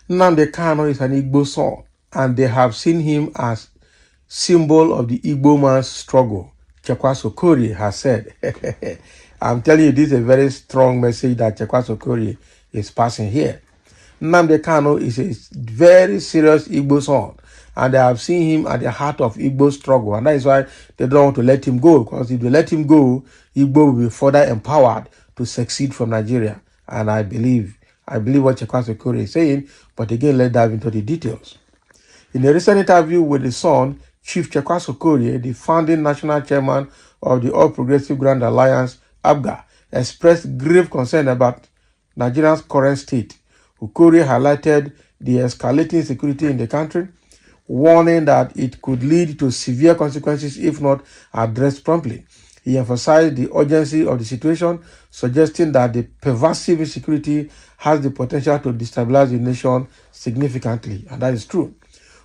Nnamdi Kanu is an Igbo son, and they have seen him as symbol of the Igbo man's struggle. Chekwas Okorie has said. I'm telling you, this is a very strong message that Chekwas Okorie is passing here. Nnamdi Kanu is a very serious Igbo son, and they have seen him at the heart of Igbo struggle, and that is why they don't want to let him go, because if they let him go, Igbo will be further empowered to succeed from Nigeria. And I believe what Chekwas Okorie is saying, but again, let's dive into the details. In a recent interview with the Sun, Chief Chekwas Okorie, the founding national chairman of the All Progressive Grand Alliance, ABGA, expressed grave concern about Nigeria's current state. Okorie highlighted the escalating insecurity in the country, warning that it could lead to severe consequences if not addressed promptly. He emphasized the urgency of the situation, suggesting that the pervasive insecurity has the potential to destabilize the nation significantly, and that is true.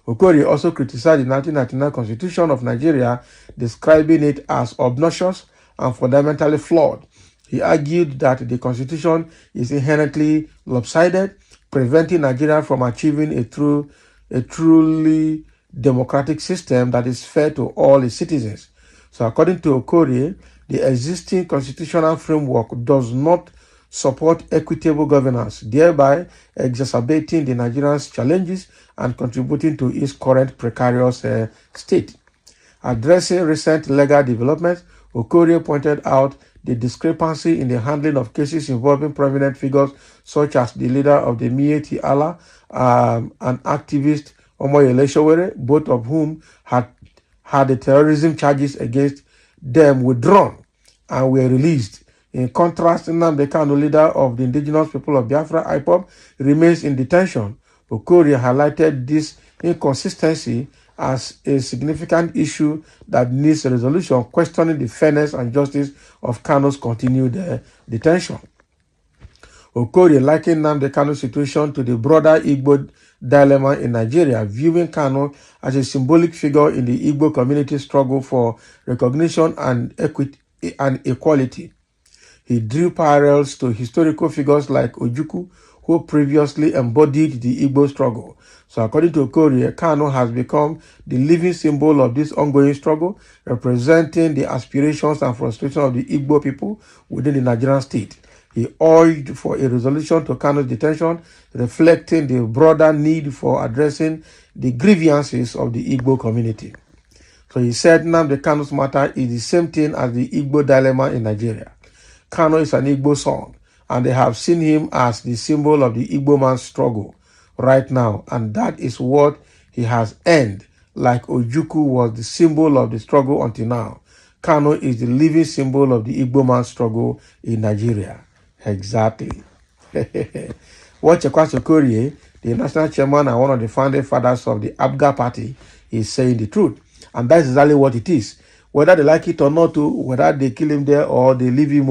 Okorie also criticized the 1999 Constitution of Nigeria, describing it as obnoxious and fundamentally flawed. He argued that the Constitution is inherently lopsided, preventing Nigeria from achieving a truly democratic system that is fair to all its citizens. So according to Okorie, the existing constitutional framework does not support equitable governance, thereby exacerbating the Nigerian's challenges and contributing to its current precarious state. Addressing recent legal developments, Okorie pointed out the discrepancy in the handling of cases involving prominent figures such as the leader of the Miyetti Allah and activist Omoyele Sowore, both of whom had the terrorism charges against them withdrawn and were released. In contrast, Nnamdi Kanu, leader of the indigenous people of Biafra, IPOB, remains in detention. Okorie highlighted this inconsistency as a significant issue that needs a resolution, questioning the fairness and justice of Kanu's continued detention. Okorie likened Nnamdi Kanu's situation to the broader Igbo dilemma in Nigeria, viewing Kanu as a symbolic figure in the Igbo community struggle for recognition and equity and equality. He drew parallels to historical figures like Ojukwu, who previously embodied the Igbo struggle. So according to Okorie, Kanu has become the living symbol of this ongoing struggle, representing the aspirations and frustration of the Igbo people within the Nigerian state. He urged for a resolution to Kanu's detention, reflecting the broader need for addressing the grievances of the Igbo community. So he said Nnamdi Kanu's matter is the same thing as the Igbo dilemma in Nigeria. Kanu is an Igbo son, and they have seen him as the symbol of the Igbo man's struggle right now, and that is what he has earned, like Ojukwu was the symbol of the struggle until now. Kanu is the living symbol of the Igbo man's struggle in Nigeria. Exactly. What Chekwas Okorie, the national chairman and one of the founding fathers of the ABGA party, is saying the truth. And that's exactly what it is. Whether they like it or not, whether they kill him there or they leave him,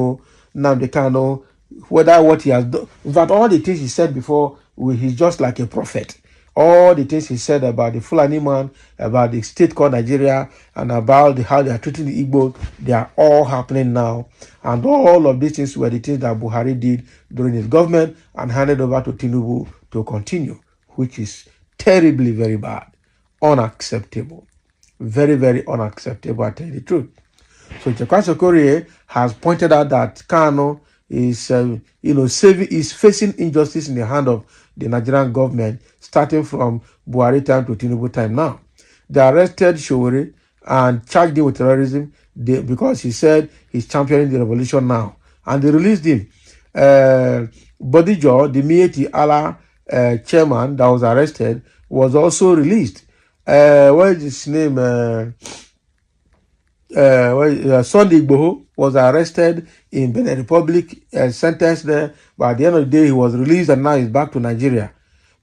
Nnamdi Kanu, whether what he has done. In fact, all the things he said before, he's just like a prophet. All the things he said about the Fulani man, about the state called Nigeria, and about how they are treating the Igbo, they are all happening now. And all of these things were the things that Buhari did during his government and handed over to Tinubu to continue, which is terribly very bad, unacceptable. Very, very unacceptable, I tell you the truth. So Chekwas Okorie has pointed out that Kanu is, facing injustice in the hand of the Nigerian government, starting from Buhari time to Tinubu time now. They arrested Sowore and charged him with terrorism because he said he's championing the revolution now. And they released him. Bodijo, the Miyetti Allah chairman that was arrested, was also released. What is his name? Sunday Igbo was arrested in Benin Republic, sentenced there, but at the end of the day, he was released and now he's back to Nigeria.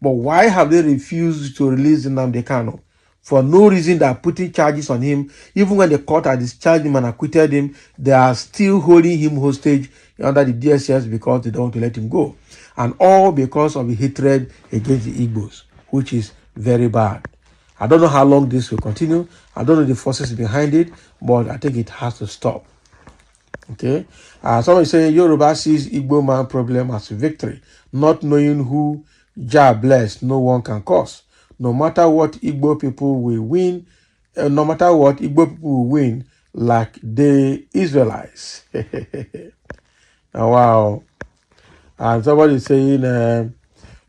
But why have they refused to release Nnamdi Kanu? For no reason. They are putting charges on him. Even when the court had discharged him and acquitted him, they are still holding him hostage under the DSS because they don't want to let him go. And all because of the hatred against the Igbos, which is very bad. I don't know how long this will continue. I don't know the forces behind it, but I think it has to stop. Okay? Somebody saying Yoruba sees Igbo man problem as a victory, not knowing who Jah bless, no one can curse. No matter what, Igbo people will win. No matter what, Igbo people will win like the Israelites. Wow. And somebody is saying,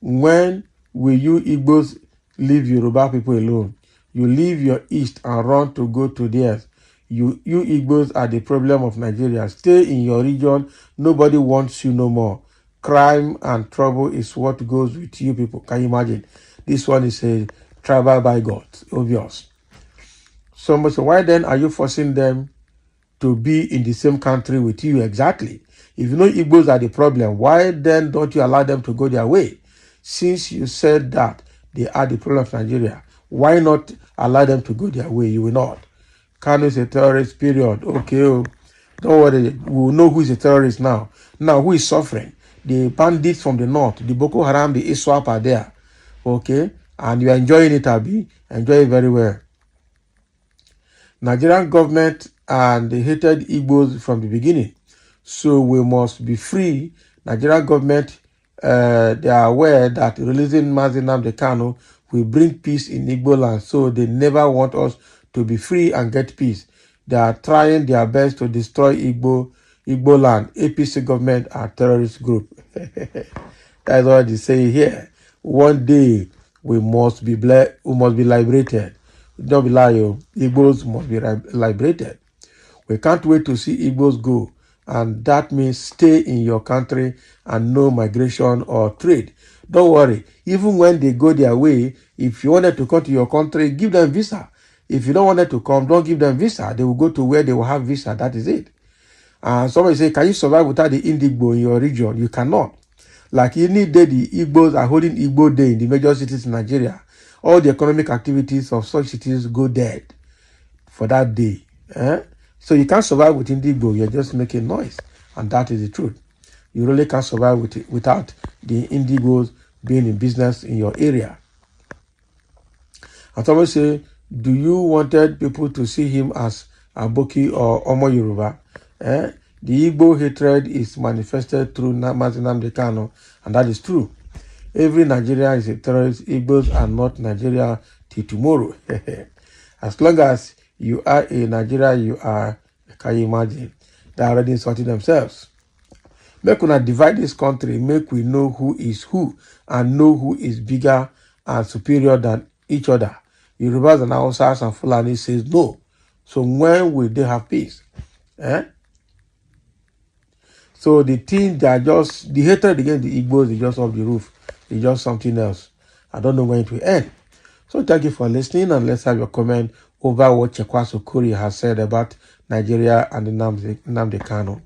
when will you Igbos leave Yoruba people alone? You leave your east and run to go to theirs. You Igbos are the problem of Nigeria. Stay in your region. Nobody wants you no more. Crime and trouble is what goes with you people. Can you imagine? This one is a tribal by God. Obvious. So why then are you forcing them to be in the same country with you? Exactly. If you know Igbos are the problem, why then don't you allow them to go their way? Since you said that they are the problem of Nigeria, why not allow them to go their way? You will not. Kanu is a terrorist, period. Okay, don't worry. We will know who is a terrorist now. Now, who is suffering? The bandits from the north, the Boko Haram, the ISWAP are there. Okay? And you are enjoying it, Abi. Enjoy it very well. Nigerian government and they hated Igbos from the beginning. So we must be free. Nigerian government, they are aware that releasing Nnamdi Kanu will bring peace in Igbo land. So they never want us to be free and get peace. They are trying their best to destroy Igbo land. APC government are terrorist group. That's what they say here. One day we must be liberated. Don't be lying. Igbos must be liberated. We can't wait to see Igbos go. And that means stay in your country and no migration or trade. Don't worry. Even when they go their way, if you wanted to come to your country, give them visa. If you don't want them to come, don't give them visa. They will go to where they will have visa. That is it. And somebody say, can you survive without the Indigo in your region? You cannot. Like any day, the Igbos are holding Igbo Day in the major cities in Nigeria. All the economic activities of such cities go dead for that day. So you can't survive with Indigo. You're just making noise. And that is the truth. You really can't survive with it without the Indigos being in business in your area. And somebody say, do you wanted people to see him as Aboki or Omo Yoruba? The Igbo hatred is manifested through Nnamdi Kanu, and that is true. Every Nigerian is a terrorist. Igbos are not Nigeria till tomorrow. As long as you are a Nigerian, you are, can you imagine? They are already insulting themselves. Make we divide this country, make we know who is who, and know who is bigger and superior than each other. Yorubas and Hausas and Fulani says no. So when will they have peace? So the thing that just, the hatred against the Igbos is just off the roof. It's just something else. I don't know when it will end. So thank you for listening, and let's have your comment over what Chekwas Okorie has said about Nigeria and the Nnamdi Kanu.